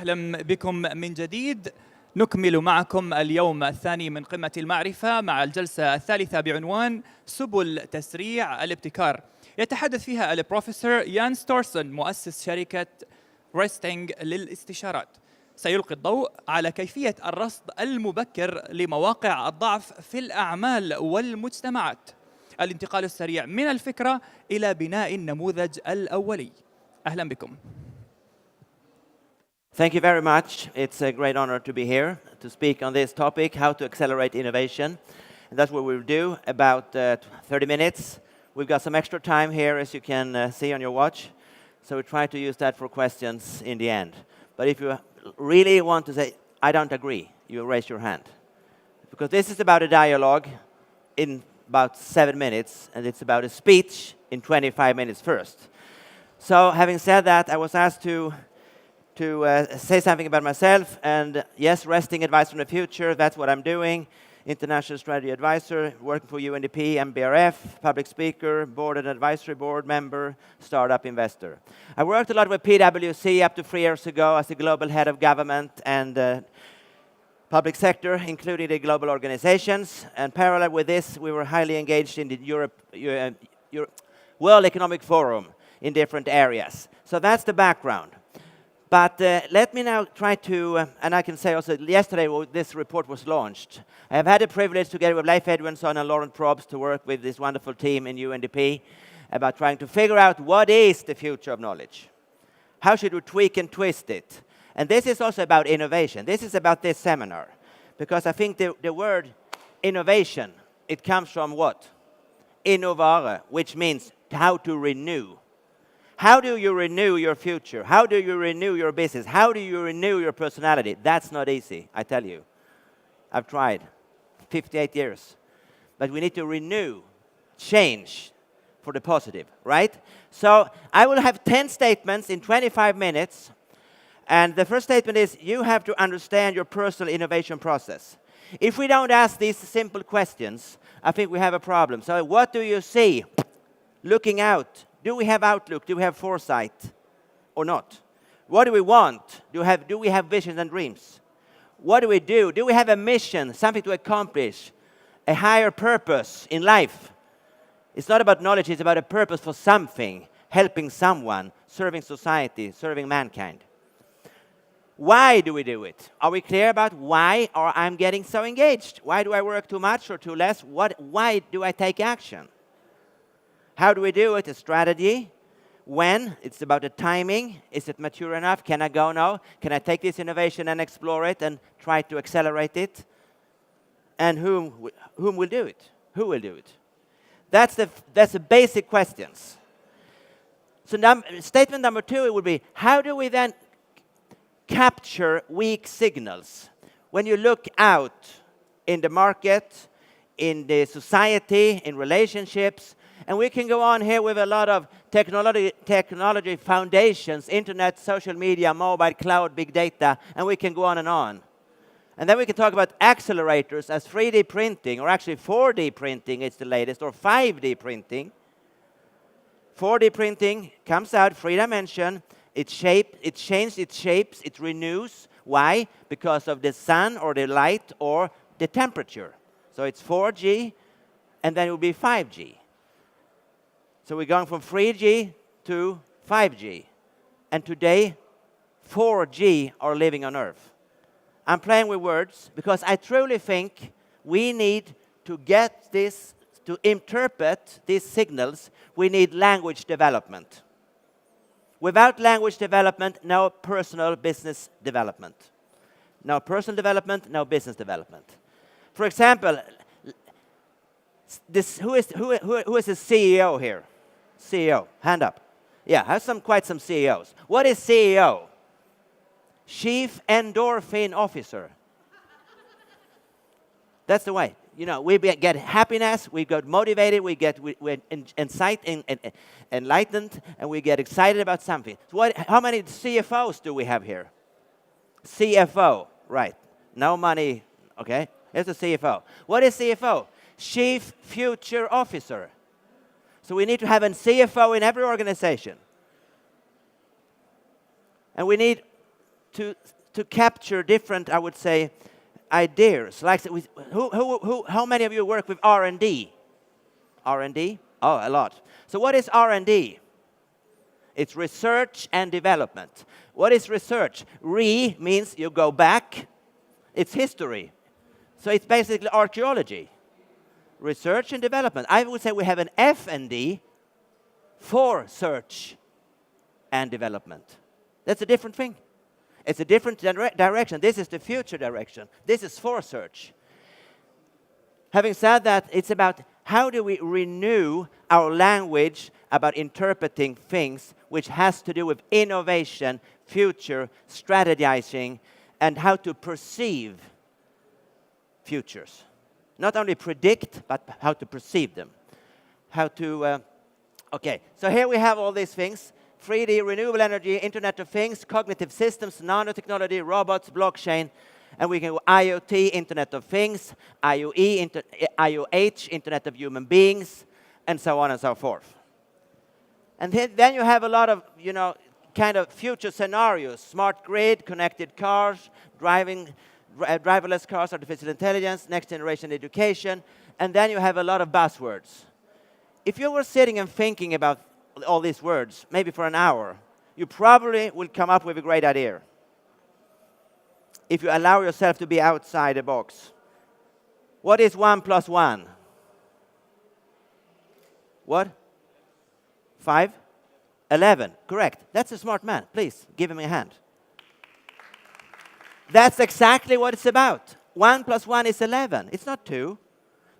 أهلا بكم من جديد. نكمل معكم اليوم الثاني من قمة المعرفة مع الجلسة الثالثة بعنوان سبل تسريع الابتكار. يتحدث فيها البروفيسور يان ستورسون مؤسس شركة ريستينج للاستشارات. سيلقي الضوء على كيفية الرصد المبكر لمواقع الضعف في الأعمال والمجتمعات، الانتقال السريع من الفكرة إلى بناء النموذج الأولي. أهلا بكم. Thank you very much. It's a great honor to be here to speak on this topic, how to accelerate innovation. And that's what we'll do, about 30 minutes. We've got some extra time here, as you can see on your watch. So we try to use that for questions in the end. But if you really want to say, I don't agree, you raise your hand. Because this is about a dialogue in about 7 minutes, and it's about a speech in 25 minutes first. So having said that, I was asked to say something about myself, and yes, Resting Advice from the Future, that's what I'm doing. International Strategy Advisor, working for UNDP, MBRF, public speaker, board and advisory board member, startup investor. I worked a lot with PwC up to 3 years ago as the global head of government and public sector, including the global organizations. And parallel with this, we were highly engaged in the World Economic Forum in different areas. So that's the background. But let me now try to, and I can say also, yesterday this report was launched. I have had the privilege, together with Leif Edvinsson and Laurent Probst, to work with this wonderful team in UNDP about trying to figure out what is the future of knowledge. How should we tweak and twist it? And this is also about innovation. This is about this seminar. Because I think the word innovation, it comes from what? Innovare, which means how to renew. How do you renew your future? How do you renew your business? How do you renew your personality? That's not easy, I tell you. I've tried 58 years. But we need to renew, change for the positive, right? So I will have 10 statements in 25 minutes. And the first statement is, you have to understand your personal innovation process. If we don't ask these simple questions, I think we have a problem. So what do you see looking out? Do we have outlook? Do we have foresight or not? What do we want? Do we have visions and dreams? What do we do? Do we have a mission, something to accomplish, a higher purpose in life? It's not about knowledge, it's about a purpose for something, helping someone, serving society, serving mankind. Why do we do it? Are we clear about why or I'm getting so engaged? Why do I work too much or too less? Why do I take action? How do we do it? A strategy. When? It's about the timing. Is it mature enough? Can I go now? Can I take this innovation and explore it and try to accelerate it? And whom will do it? Who will do it? That's the basic questions. So statement number 2 it would be, how do we then capture weak signals? When you look out in the market, in the society, in relationships, and we can go on here with a lot of technology foundations, internet, social media, mobile, cloud, big data, and we can go on and on. And then we can talk about accelerators as 3D printing, or actually 4D printing, it's the latest, or 5D printing. 4D printing comes out, 3 dimension, it changes its shapes, it renews. Why? Because of the sun, or the light, or the temperature. So it's 4G, and then it will be 5G. So we're going from 3G to 5G. And today, 4G are living on Earth. I'm playing with words because I truly think we need to get this, to interpret these signals, we need language development. Without language development, no personal business development. No personal development, no business development. For example, who is the CEO here? CEO, hand up. Yeah, I have quite some CEOs. What is CEO? Chief Endorphin Officer. That's the way. You know, we get happiness, we get motivated, we're enlightened, and we get excited about something. So how many CFOs do we have here? CFO, right. No money, okay. Here's the CFO. What is CFO? Chief Future Officer. So we need to have a CFO in every organization. And we need to capture different, I would say, ideas. Like, how many of you work with R&D? R&D? Oh, a lot. So what is R&D? It's research and development. What is research? Re means you go back. It's history. So it's basically archaeology. Research and development. I would say we have an F&D for search and development. That's a different thing. It's a different direction. This is the future direction. This is for search. Having said that, it's about how do we renew our language about interpreting things which has to do with innovation, future, strategizing, and how to perceive futures. Not only predict, but how to perceive them. How to, okay, so here we have all these things. 3D, renewable energy, Internet of Things, cognitive systems, nanotechnology, robots, blockchain, and we can go IoT, Internet of Things, IoE, IoH, Internet of Human Beings, and so on and so forth. And then you have a lot of, kind of future scenarios, smart grid, connected cars, driverless cars, artificial intelligence, next generation education, and then you have a lot of buzzwords. If you were sitting and thinking about all these words, maybe for an hour, you probably will come up with a great idea. If you allow yourself to be outside the box. What is 1 + 1? What? 5? 11. Correct. That's a smart man. Please, give him a hand. That's exactly what it's about. 1 + 1 is 11. It's not 2.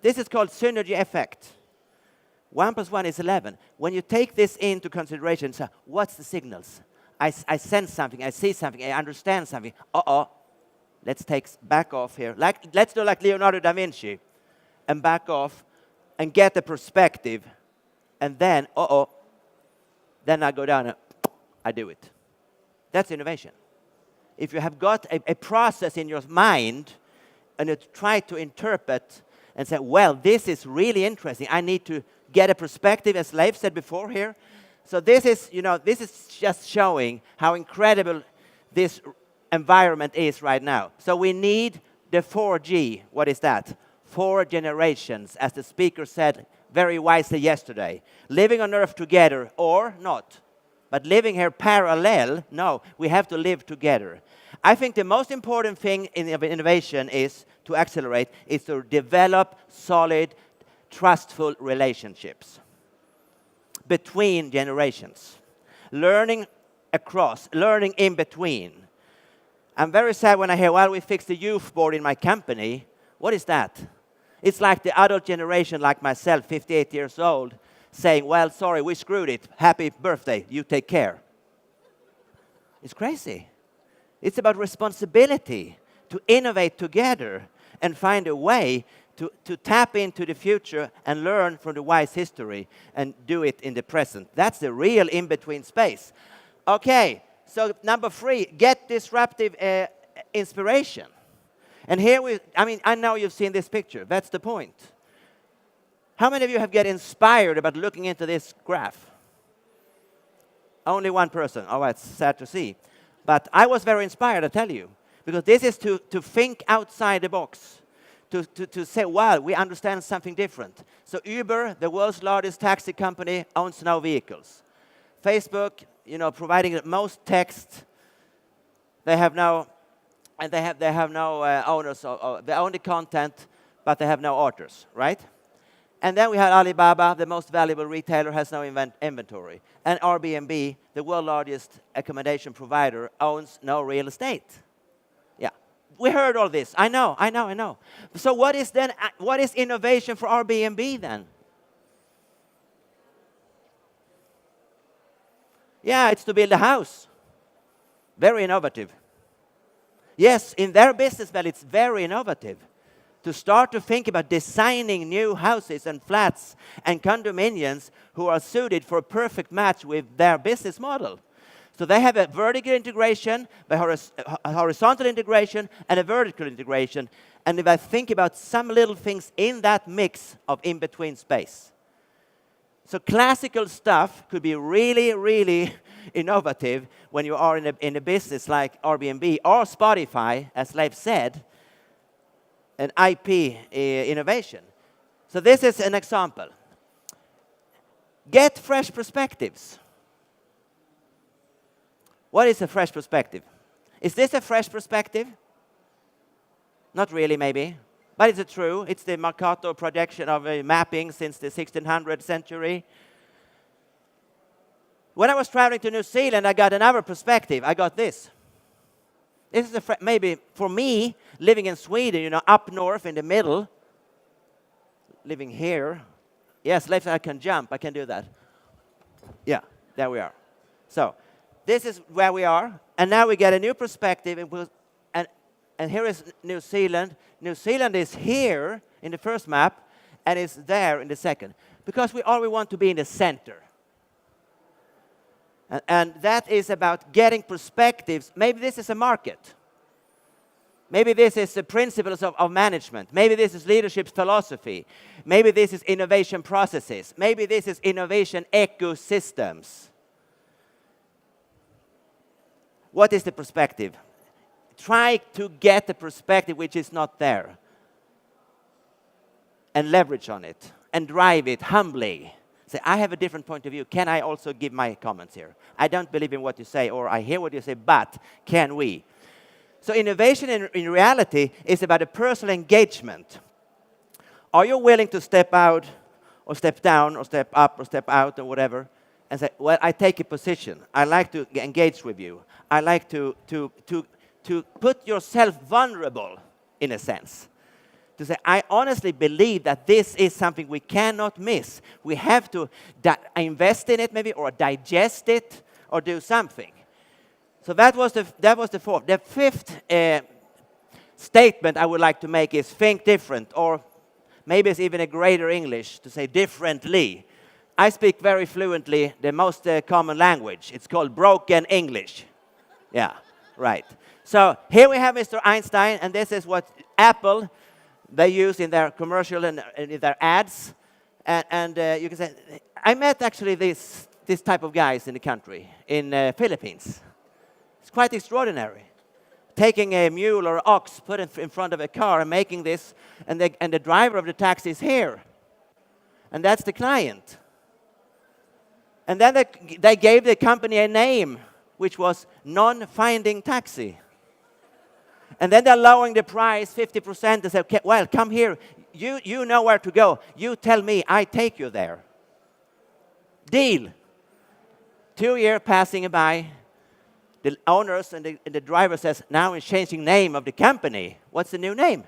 This is called synergy effect. 1 + 1 is 11. When you take this into consideration, so what's the signals? I sense something, I see something, I understand something. Let's back off here. Let's do like Leonardo da Vinci and back off and get the perspective. And then, then I go down and I do it. That's innovation. If you have got a process in your mind and you try to interpret and say, well, this is really interesting. I need to get a perspective, as Leif said before here. So this is just showing how incredible this environment is right now. So we need the 4G. What is that? 4 generations, as the speaker said very wisely yesterday. Living on Earth together or not. But living here parallel, no, we have to live together. I think the most important thing in innovation is to accelerate, is to develop solid, trustful relationships between generations. Learning across, learning in between. I'm very sad when I hear, well, we fixed the youth board in my company. What is that? It's like the adult generation, like myself, 58 years old, saying, well, sorry, we screwed it. Happy birthday. You take care. It's crazy. It's about responsibility to innovate together and find a way to tap into the future and learn from the wise history and do it in the present. That's the real in-between space. Okay, so number 3, get disruptive inspiration. And here I know you've seen this picture. That's the point. How many of you have get inspired about looking into this graph? Only one person. Oh, it's sad to see. But I was very inspired, I tell you. Because this is to think outside the box. To say, well, we understand something different. So Uber, the world's largest taxi company, owns no vehicles. Facebook, providing the most text. They have no owners. They own the content, but they have no authors, right? And then we have Alibaba, the most valuable retailer, has no inventory. And Airbnb, the world's largest accommodation provider, owns no real estate. Yeah, we heard all this. I know. So what is innovation for Airbnb then? Yeah, it's to build a house. Very innovative. Yes, in their business model, it's very innovative. To start to think about designing new houses and flats and condominiums who are suited for a perfect match with their business model. So they have a vertical integration, a horizontal integration, and a vertical integration. And if I think about some little things in that mix of in-between space. So classical stuff could be really, really innovative when you are in a business like Airbnb or Spotify, as Leif said, an IP innovation. So this is an example. Get fresh perspectives. What is a fresh perspective? Is this a fresh perspective? Not really, maybe. But is it true? It's the Mercator projection of a mapping since the 1600th century. When I was traveling to New Zealand, I got another perspective. I got this. This is maybe for me, living in Sweden, up north in the middle, living here. Yes, Leif, I can jump. I can do that. Yeah, there we are. So this is where we are. And now we get a new perspective. And here is New Zealand. New Zealand is here in the first map, and it's there in the second. Because we always want to be in the center. And that is about getting perspectives. Maybe this is a market. Maybe this is the principles of management. Maybe this is leadership philosophy. Maybe this is innovation processes. Maybe this is innovation ecosystems. What is the perspective? Try to get the perspective which is not there. And leverage on it. And drive it humbly. Say, I have a different point of view. Can I also give my comments here? I don't believe in what you say, or I hear what you say, but can we? So innovation in reality is about a personal engagement. Are you willing to step out, or step down, or step up, or step out, or whatever, and say, well, I take a position. I like to engage with you. I like to put yourself vulnerable, in a sense. To say, I honestly believe that this is something we cannot miss. We have to invest in it, maybe, or digest it, or do something. So that was the fourth. The fifth statement I would like to make is think different, or maybe it's even a greater English to say differently. I speak very fluently the most common language. It's called broken English. Yeah, right. So here we have Mr. Einstein, and this is what Apple they use in their commercial and in their ads. And you can say, I met actually this type of guys in the country, in Philippines. It's quite extraordinary. Taking a mule or ox, put it in front of a car and making this, and the driver of the taxi is here. And that's the client. And then they gave the company a name, which was non-finding taxi. And then they're lowering the price 50%. They say, okay, well, come here. You know where to go. You tell me, I take you there. Deal. 2 years passing by. The owners and the driver says, now it's changing name of the company. What's the new name?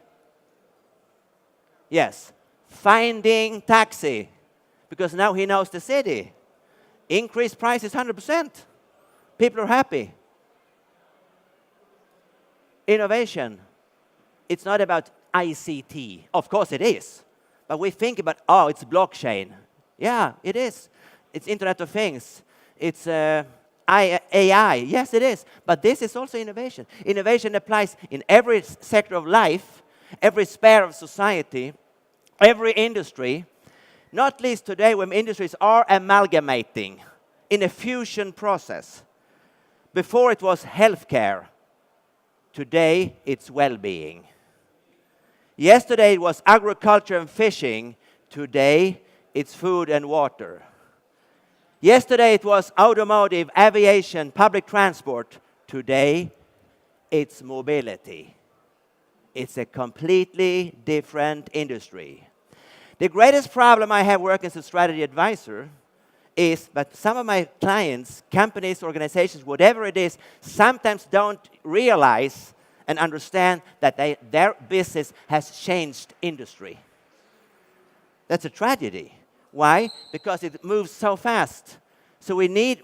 Yes, Finding Taxi. Because now he knows the city. Increased price is 100%. People are happy. Innovation, it's not about ICT. Of course it is. But we think about, oh, it's blockchain. Yeah, it is. It's Internet of Things. It's AI. Yes, it is. But this is also innovation. Innovation applies in every sector of life, every sphere of society, every industry. Not least today when industries are amalgamating in a fusion process. Before it was healthcare. Today, it's well-being. Yesterday, it was agriculture and fishing. Today, it's food and water. Yesterday, it was automotive, aviation, public transport. Today, it's mobility. It's a completely different industry. The greatest problem I have working as a strategy advisor is that some of my clients, companies, organizations, whatever it is, sometimes don't realize and understand that their business has changed industry. That's a tragedy. Why? Because it moves so fast. So we need,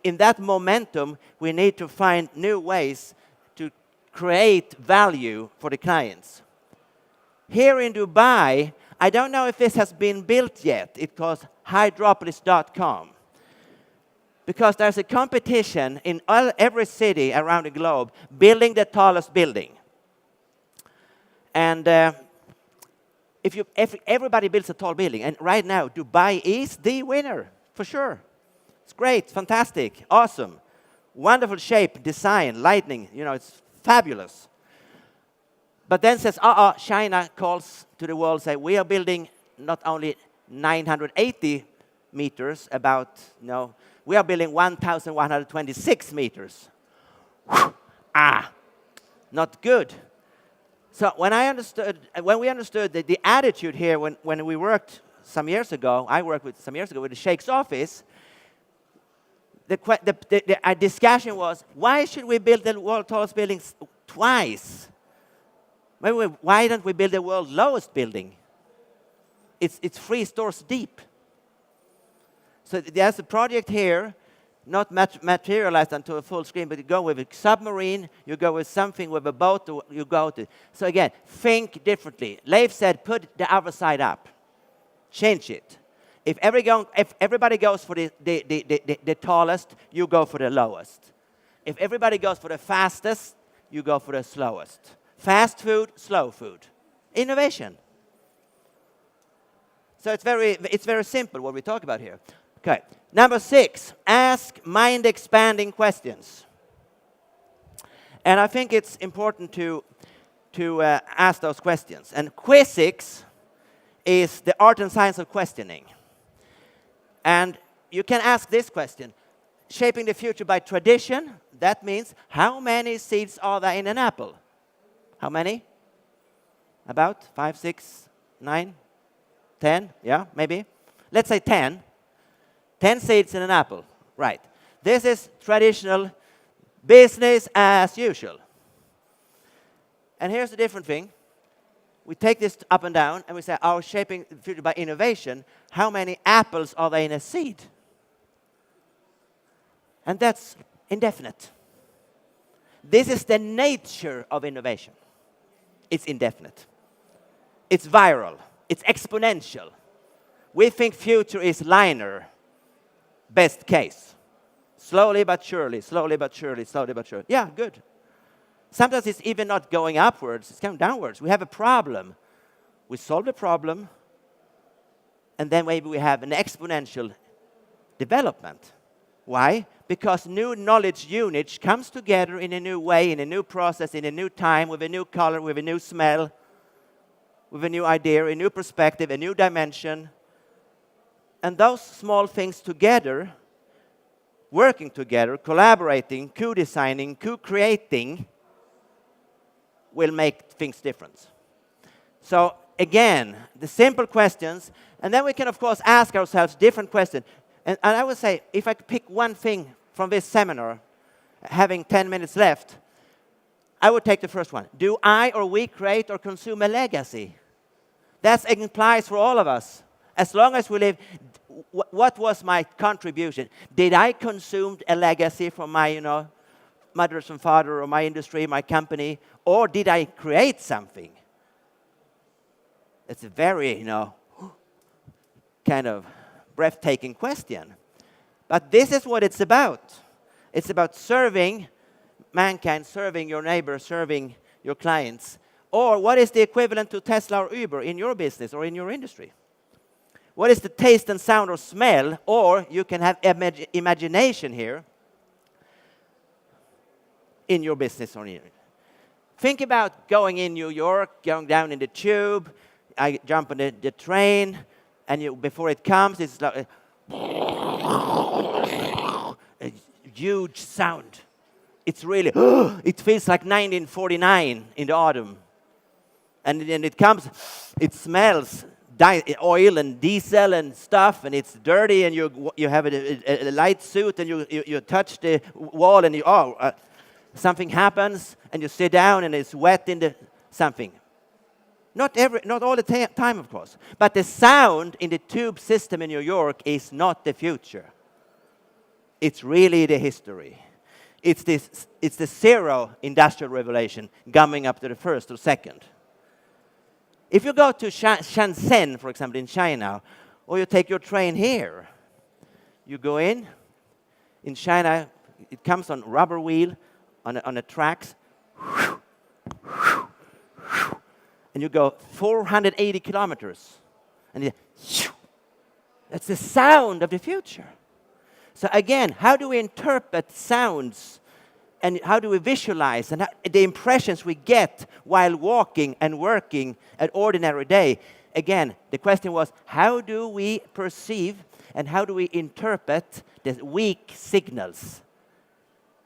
in that momentum, we need to find new ways to create value for the clients. Here in Dubai, I don't know if this has been built yet. It's called Hydropolis.com. Because there's a competition in every city around the globe building the tallest building. And if everybody builds a tall building, and right now Dubai is the winner, for sure. It's great, fantastic, awesome. Wonderful shape, design, lightning, it's fabulous. But then says, China calls to the world, say, we are building not only 980 meters, we are building 1,126 meters. Not good. So when we understood that the attitude here, when we worked some years ago, with the Sheikh's office, the discussion was, why should we build the world's tallest buildings twice? Why don't we build the world's lowest building? It's 3 stories deep. So there's a project here, not materialized onto a full screen, but you go with a submarine, you go with something with a boat, you go to. So again, think differently. Leif said, put the other side up. Change it. If everybody goes for the tallest, you go for the lowest. If everybody goes for the fastest, you go for the slowest. Fast food, slow food. Innovation. So it's very simple what we talk about here. Okay. Number 6, ask mind-expanding questions. And I think it's important to ask those questions. And Quizix is the art and science of questioning. And you can ask this question. Shaping the future by tradition, that means how many seeds are there in an apple? How many? About 5, 6, 9, 10? Yeah, maybe. Let's say 10. 10 seeds in an apple. Right. This is traditional business as usual. And here's a different thing. We take this up and down, and we say, shaping the future by innovation, how many apples are there in a seed? And that's indefinite. This is the nature of innovation. It's indefinite. It's viral. It's exponential. We think future is linear. Best case. Slowly but surely, slowly but surely, slowly but surely. Yeah, good. Sometimes it's even not going upwards, it's going downwards. We have a problem. We solve the problem, and then maybe we have an exponential development. Why? Because new knowledge units comes together in a new way, in a new process, in a new time, with a new color, with a new smell, with a new idea, a new perspective, a new dimension. And those small things together, working together, collaborating, co-designing, co-creating, will make things different. So again, the simple questions, and then we can, of course, ask ourselves different questions. And I would say, if I could pick one thing from this seminar, having 10 minutes left, I would take the first one. Do I or we create or consume a legacy? That implies for all of us. As long as we live, what was my contribution? Did I consume a legacy from my, mothers and father, or my industry, my company, or did I create something? It's a very, kind of breathtaking question. But this is what it's about. It's about serving mankind, serving your neighbor, serving your clients. Or what is the equivalent to Tesla or Uber in your business or in your industry? What is the taste and sound or smell? Or you can have imagination here in your business or in your. Think about going in New York, going down in the tube. I jump on the train, and before it comes, it's like a huge sound. It's really, it feels like 1949 in the autumn. And then it comes, it smells oil and diesel and stuff, and it's dirty, and you have a light suit, and you touch the wall, and something happens, and you sit down, and it's wet in the something. Not all the time, of course. But the sound in the tube system in New York is not the future. It's really the history. It's the zero industrial revolution coming up to the first or second. If you go to Shenzhen, for example, in China, or you take your train here, you go in China, it comes on rubber wheel, on the tracks, and you go 480 kilometers. And that's the sound of the future. So again, how do we interpret sounds and how do we visualize and the impressions we get while walking and working an ordinary day? Again, the question was, how do we perceive and how do we interpret the weak signals?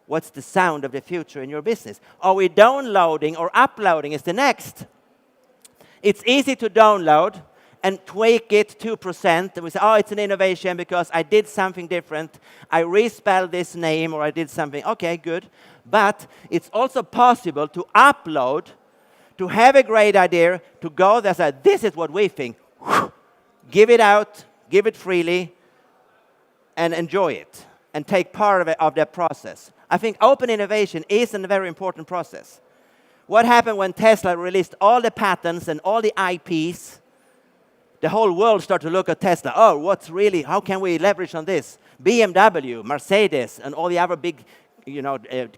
What's the sound of the future in your business? Are we downloading or uploading is the next? It's easy to download and tweak it 2%. And we say, oh, it's an innovation because I did something different. I respelled this name or I did something. Okay, good. But it's also possible to upload, to have a great idea, to go there and say, this is what we think. Give it out, give it freely, and enjoy it. And take part of that process. I think open innovation is a very important process. What happened when Tesla released all the patents and all the IPs? The whole world started to look at Tesla. Oh, how can we leverage on this? BMW, Mercedes, and all the other big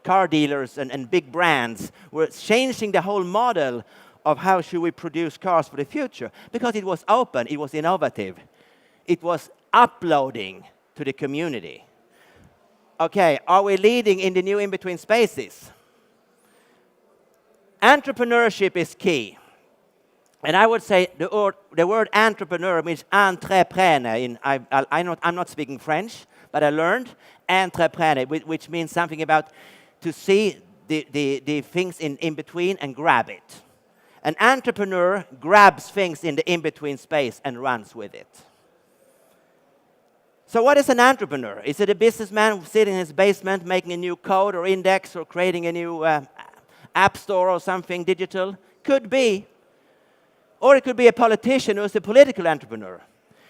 car dealers and big brands were changing the whole model of how should we produce cars for the future. Because it was open, it was innovative. It was uploading to the community. Okay, are we leading in the new in-between spaces? Entrepreneurship is key. And I would say the word entrepreneur means entrepreneur. I'm not speaking French, but I learned entrepreneur, which means something about to see the things in between and grab it. An entrepreneur grabs things in the in-between space and runs with it. So what is an entrepreneur? Is it a businessman sitting in his basement making a new code or index or creating a new app store or something digital? Could be. Or it could be a politician who is a political entrepreneur.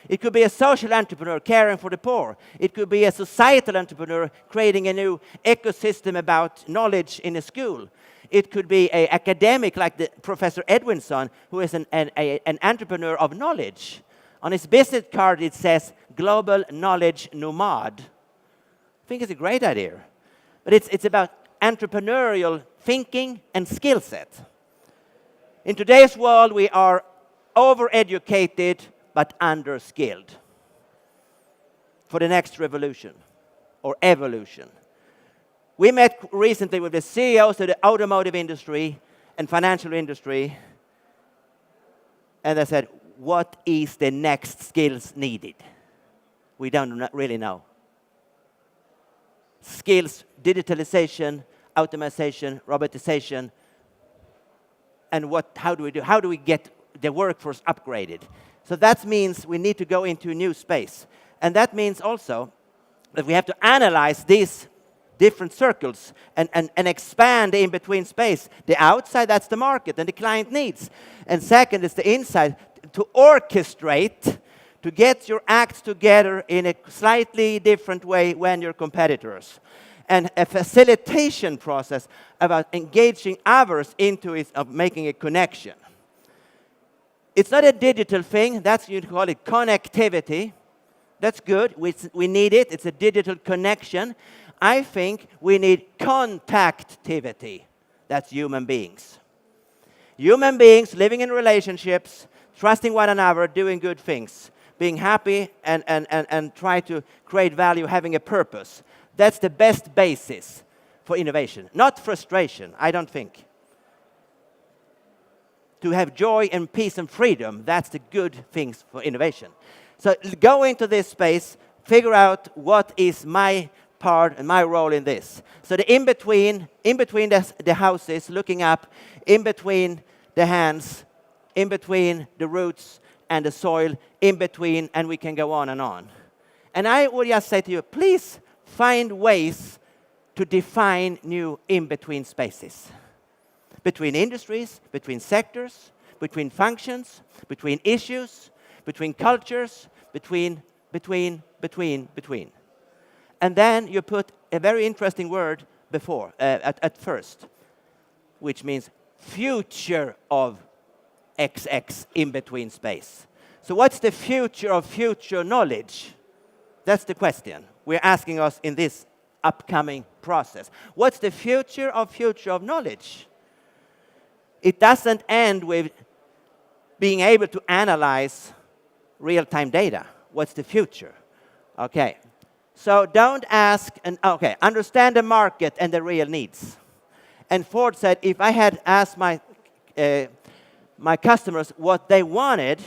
It could be a social entrepreneur caring for the poor. It could be a societal entrepreneur creating a new ecosystem about knowledge in a school. It could be an academic like the Professor Edwinson, who is an entrepreneur of knowledge. On his business card it says, Global Knowledge Nomad. I think it's a great idea. But it's about entrepreneurial thinking and skill set. In today's world, we are overeducated but underskilled for the next revolution or evolution. We met recently with the CEOs of the automotive industry and financial industry, and they said, what is the next skills needed? We don't really know. Skills, digitalization, automation, robotization, and how do we do? How do we get the workforce upgraded? So that means we need to go into a new space. And that means also that we have to analyze these different circles and expand the in-between space. The outside, that's the market and the client needs. And second is the inside, to orchestrate, to get your acts together in a slightly different way when you're competitors. And a facilitation process about engaging others into it, of making a connection. It's not a digital thing. That's, you call it connectivity. That's good. We need it. It's a digital connection. I think we need contactivity. That's human beings. Human beings living in relationships, trusting one another, doing good things, being happy and try to create value, having a purpose. That's the best basis for innovation. Not frustration, I don't think. To have joy and peace and freedom, that's the good things for innovation. So go into this space, figure out what is my part and my role in this. So the in-between the houses, looking up, in between the hands, in between the roots and the soil, in between, and we can go on and on. And I would just say to you, please find ways to define new in-between spaces. Between industries, between sectors, between functions, between issues, between cultures, between. And then you put a very interesting word before, at first, which means future of XX in-between space. So what's the future of future knowledge? That's the question we're asking us in this upcoming process. What's the future of knowledge? It doesn't end with being able to analyze real-time data. What's the future? Okay. So don't ask, okay, understand the market and the real needs. And Ford said, if I had asked my customers what they wanted,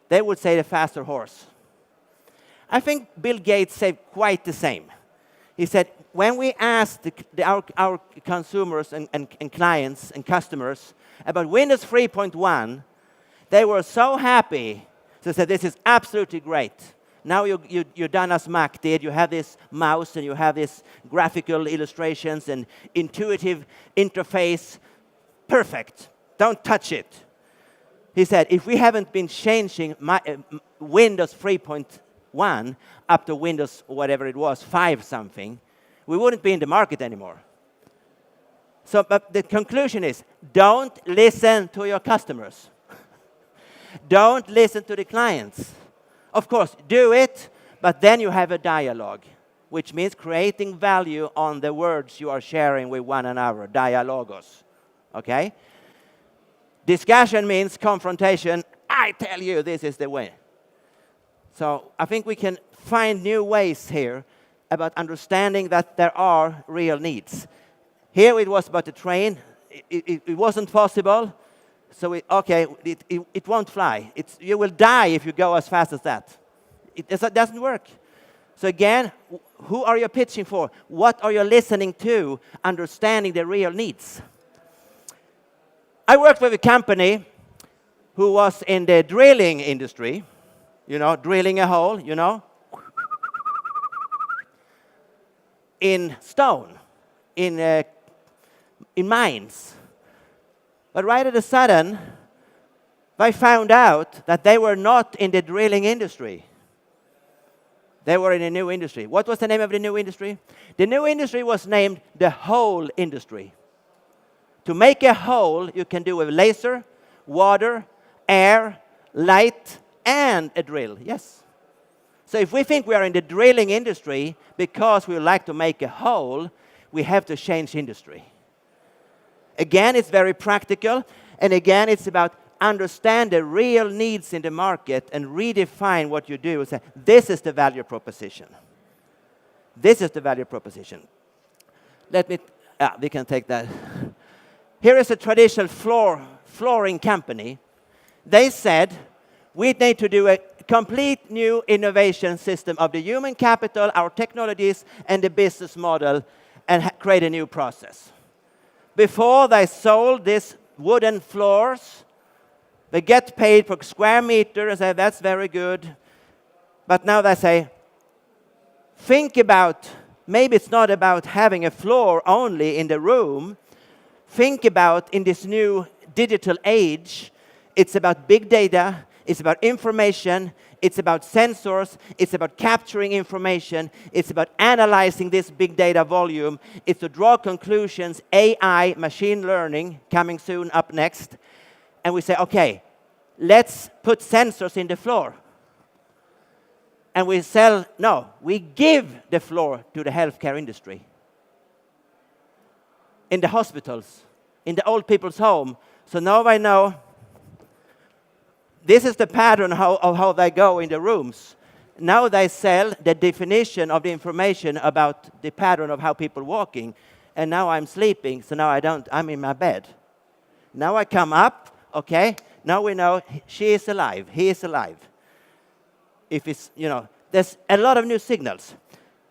they would say the faster horse. I think Bill Gates said quite the same. He said, when we asked our consumers and clients and customers about Windows 3.1, they were so happy. They said, this is absolutely great. Now you're done as Mac did. You have this mouse and you have this graphical illustrations and intuitive interface. Perfect. Don't touch it. He said, if we haven't been changing Windows 3.1 up to Windows, whatever it was, 5 something, we wouldn't be in the market anymore. So but the conclusion is, don't listen to your customers. Don't listen to the clients. Of course, do it, but then you have a dialogue, which means creating value on the words you are sharing with one another, dialogos. Okay? Discussion means confrontation. I tell you, this is the way. So I think we can find new ways here about understanding that there are real needs. Here it was about the train. It wasn't possible. So, it won't fly. You will die if you go as fast as that. It doesn't work. So again, who are you pitching for? What are you listening to? Understanding the real needs. I worked with a company who was in the drilling industry. You know, drilling a hole, you know. In stone, in mines. But right at a sudden, I found out that they were not in the drilling industry. They were in a new industry. What was the name of the new industry? The new industry was named the hole industry. To make a hole, you can do with laser, water, air, light, and a drill. Yes. So if we think we are in the drilling industry because we like to make a hole, we have to change industry. Again, it's very practical, and again, it's about understand the real needs in the market and redefine what you do. Say, this is the value proposition. This is the value proposition. We can take that. Here is a traditional flooring company. They said, we need to do a complete new innovation system of the human capital, our technologies, and the business model, and create a new process. Before they sold these wooden floors, they get paid per square meter and say, that's very good. But now they say, think about, maybe it's not about having a floor only in the room. Think about in this new digital age, it's about big data, it's about information, it's about sensors, it's about capturing information, it's about analyzing this big data volume, it's to draw conclusions, AI, machine learning, coming soon up next. And we say, okay, let's put sensors in the floor. And we give the floor to the healthcare industry. In the hospitals, in the old people's home. So now I know this is the pattern of how they go in the rooms. Now they sell the definition of the information about the pattern of how people walking. And now I'm sleeping, so now I'm in my bed. Now I come up, okay, now we know she is alive, he is alive. If it's, there's a lot of new signals.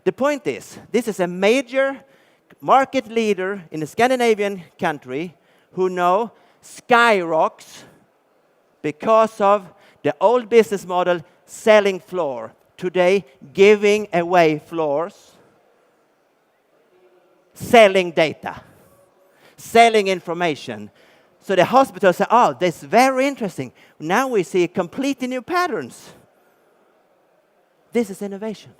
The point is, this is a major market leader in a Scandinavian country who know skyrocks because of the old business model selling floor. Today, giving away floors, selling data, selling information. So the hospitals say, oh, that's very interesting. Now we see completely new patterns. This is innovation.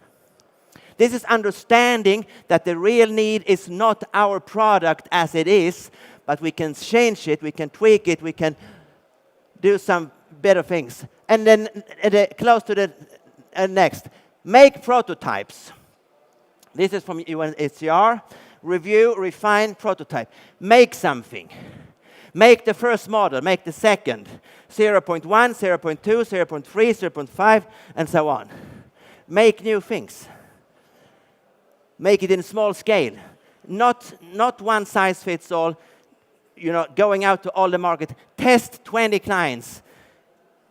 This is understanding that the real need is not our product as it is, but we can change it, we can tweak it, we can do some better things. And then close to the next, make prototypes. This is from UNHCR. Review, refine, prototype. Make something. Make the first model, make the second. 0.1, 0.2, 0.3, 0.5, and so on. make new things. Make it in small scale. Not one size fits all, going out to all the market. Test 20 clients.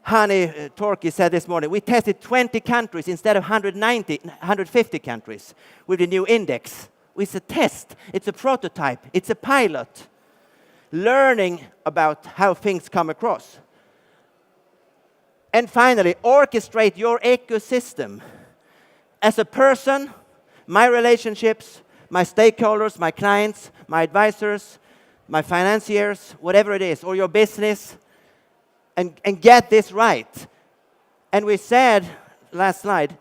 Hani Torki said this morning, we tested 20 countries instead of 150 countries with the new index. It's a test, it's a prototype, it's a pilot. Learning about how things come across. And finally, orchestrate your ecosystem. As a person, my relationships, my stakeholders, my clients, my advisors, my financiers, whatever it is, or your business, and get this right. And we said, last slide,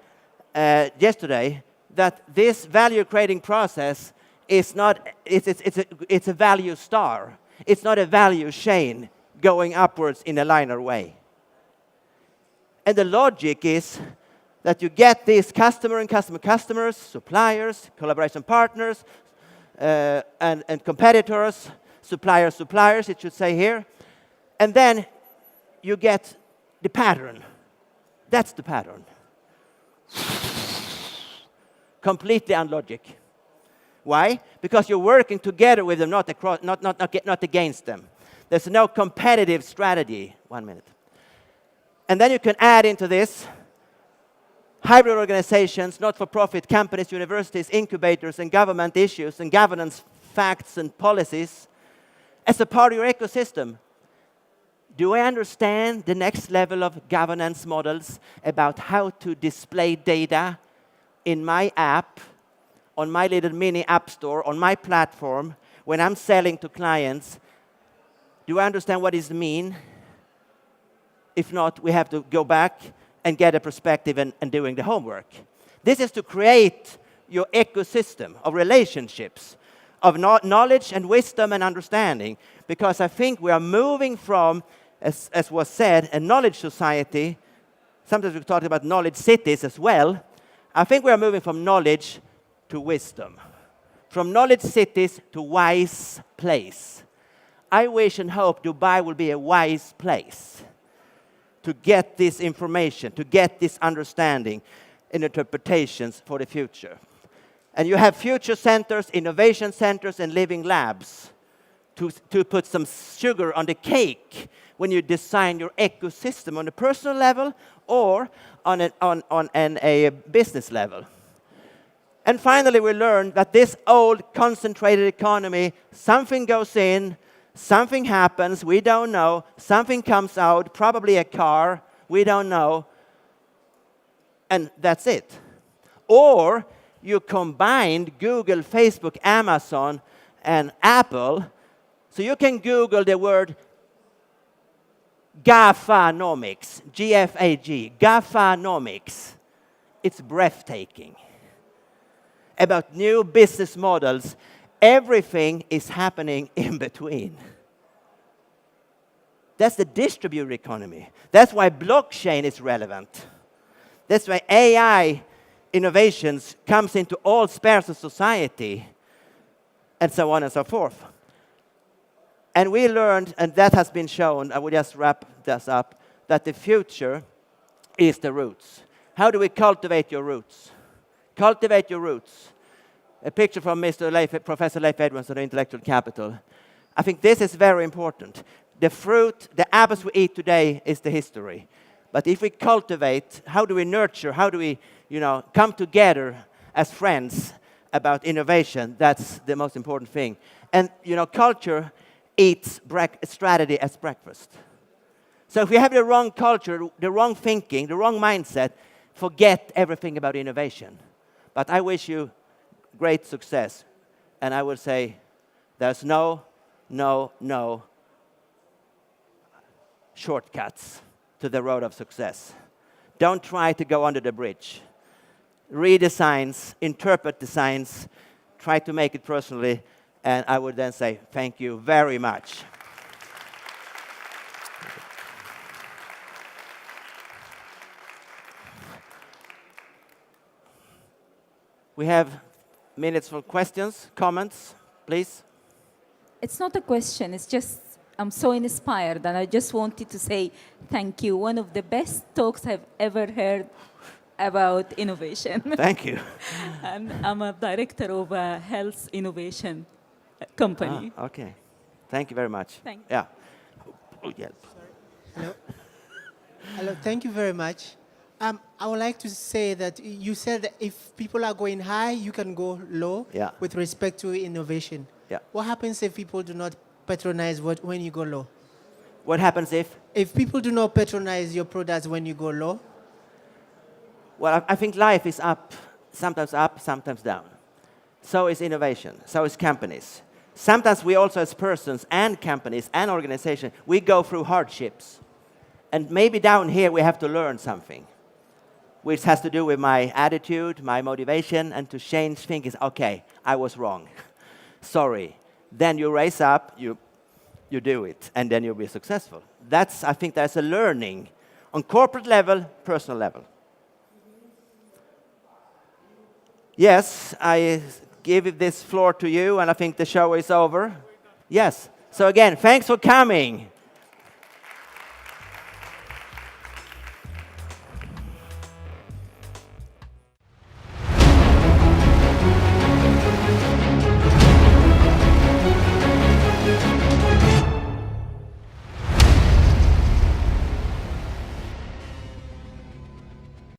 yesterday, that this value-creating process is not, it's a value star. It's not a value chain going upwards in a linear way. And the logic is that you get these customers, suppliers, collaboration partners, and competitors, suppliers, it should say here. And then you get the pattern. That's the pattern. Completely unlogic. Why? Because you're working together with them, not against them. There's no competitive strategy. 1 minute. And then you can add into this hybrid organizations, not-for-profit companies, universities, incubators, and government issues, and governance facts and policies as a part of your ecosystem. Do I understand the next level of governance models about how to display data in my app, on my little mini app store, on my platform, when I'm selling to clients? Do I understand what it means? If not, we have to go back and get a perspective and doing the homework. This is to create your ecosystem of relationships, of knowledge and wisdom and understanding, because I think we are moving from, as was said, a knowledge society. Sometimes we talk about knowledge cities as well. I think we are moving from knowledge to wisdom, from knowledge cities to wise place. I wish and hope Dubai will be a wise place to get this information, to get this understanding and interpretations for the future. And you have future centers, innovation centers, and living labs to put some sugar on the cake when you design your ecosystem on a personal level or on a business level. And finally, we learned that this old concentrated economy, something goes in, something happens, we don't know, something comes out, probably a car, we don't know, and that's it. Or you combined Google, Facebook, Amazon, and Apple, so you can Google the word GAFAnomics, G-F-A-G, GAFAnomics. It's breathtaking. About new business models, everything is happening in between. That's the distributed economy. That's why blockchain is relevant. That's why AI innovations comes into all spheres of society, and so on and so forth. And we learned, and that has been shown, I will just wrap this up, that the future is the roots. How do we cultivate your roots? Cultivate your roots. A picture from Professor Leif Edmondson of Intellectual Capital. I think this is very important. The fruit, the apples we eat today is the history. But if we cultivate, how do we nurture, how do we, come together as friends about innovation? That's the most important thing. And, culture eats strategy as breakfast. So if we have the wrong culture, the wrong thinking, the wrong mindset, forget everything about innovation. But I wish you great success. And I would say there's no shortcuts to the road of success. Don't try to go under the bridge. Read the signs, interpret the signs, try to make it personally, and I would then say thank you very much. We have minutes for questions, comments, please. It's not a question, it's just I'm so inspired and I just wanted to say thank you. One of the best talks I've ever heard. about innovation. Thank you. And I'm a director of a health innovation company. Okay. Thank you very much. Thank you. Yeah. Oh, yeah. Hello. Hello. Thank you very much. I would like to say that you said that if people are going high, you can go low Yeah. with respect to innovation. Yeah. What happens if people do not patronize when you go low? What happens if? If people do not patronize your products when you go low, Well, I think life is up, sometimes down. So is innovation, so is companies. Sometimes we also, as persons and companies and organizations, we go through hardships. And maybe down here we have to learn something, which has to do with my attitude, my motivation, and to change thinking. Okay, I was wrong. Sorry. Then you raise up, you do it, and then you'll be successful. I think there's a learning on corporate level, personal level. Yes, I give this floor to you, and I think the show is over. Yes. So again, thanks for coming.